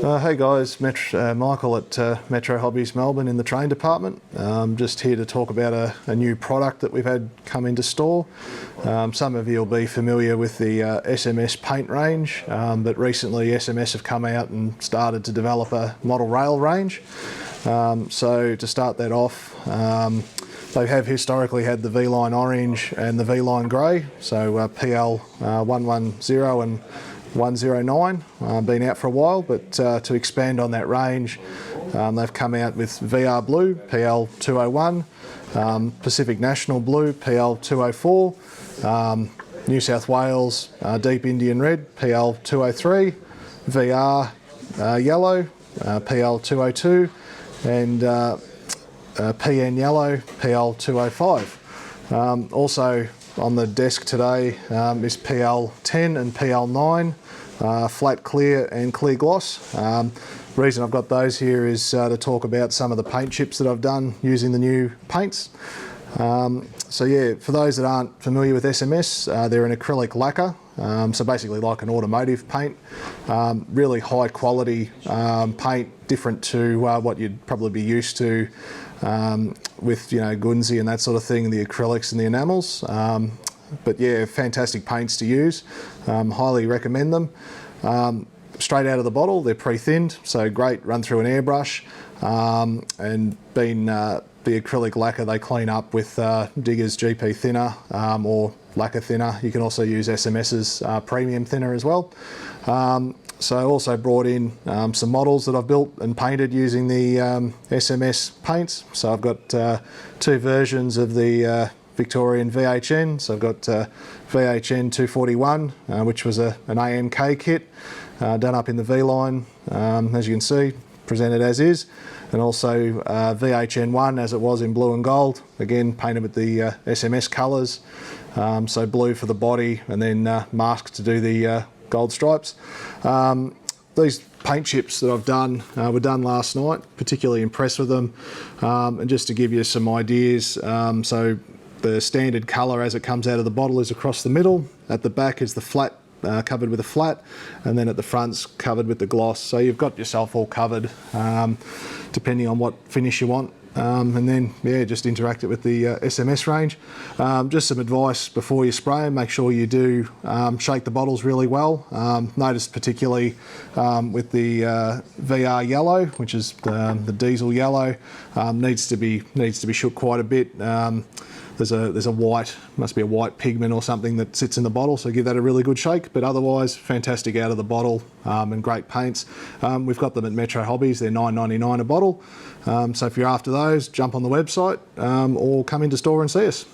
Hey guys, Michael at Metro Hobbies Melbourne in the train department. Just here to talk about a new product that we've had come into store. Some of you will be familiar with the SMS paint range, but recently SMS have come out and started to develop a model rail range. So to start that off, they have historically had the V-line orange and the V-line grey, so PL 110 and 109, been out for a while, but to expand on that range, they've come out with VR Blue, PL 201, Pacific National Blue, PL 204, New South Wales Deep Indian Red, PL 203, VR Yellow, PL 202, and PN Yellow, PL 205. Also on the desk today is PL 10 and PL 9, flat clear and clear gloss. Reason I've got those here is to talk about some of the paint chips that I've done using the new paints. So yeah, for those that aren't familiar with SMS, they're an acrylic lacquer, so basically like an automotive paint. Really high quality paint, different to what you'd probably be used to with, you know, Gunzi and that sort of thing, the acrylics and the enamels. But yeah, fantastic paints to use. Highly recommend them. Straight out of the bottle, they're pre-thinned, so great run through an airbrush. And being the acrylic lacquer, they clean up with Digger's GP thinner or lacquer thinner. You can also use SMS's premium thinner as well. So I also brought in some models that I've built and painted using the SMS paints. So I've got two versions of the Victorian VHN. So I've got VHN 241, which was an AMK kit done up in the V-line, as you can see, presented as is. And also VHN 1 as it was in blue and gold, again painted with the SMS colours. So blue for the body and then masked to do the gold stripes. These paint chips that I've done were done last night, particularly impressed with them. And just to give you some ideas, so the standard colour as it comes out of the bottle is across the middle. At the back is the flat, covered with a flat, and then at the front's covered with the gloss. So you've got yourself all covered, depending on what finish you want. And then, yeah, just interact it with the SMS range. Just some advice before you spray them, make sure you do shake the bottles really well. Notice particularly with the VR yellow, which is the diesel yellow, needs to be shook quite a bit. There's a white, must be a white pigment or something that sits in the bottle, so give that a really good shake. But otherwise, fantastic out of the bottle and great paints. We've got them at Metro Hobbies, they're $9.99 a bottle. So if you're after those, jump on the website or come into store and see us.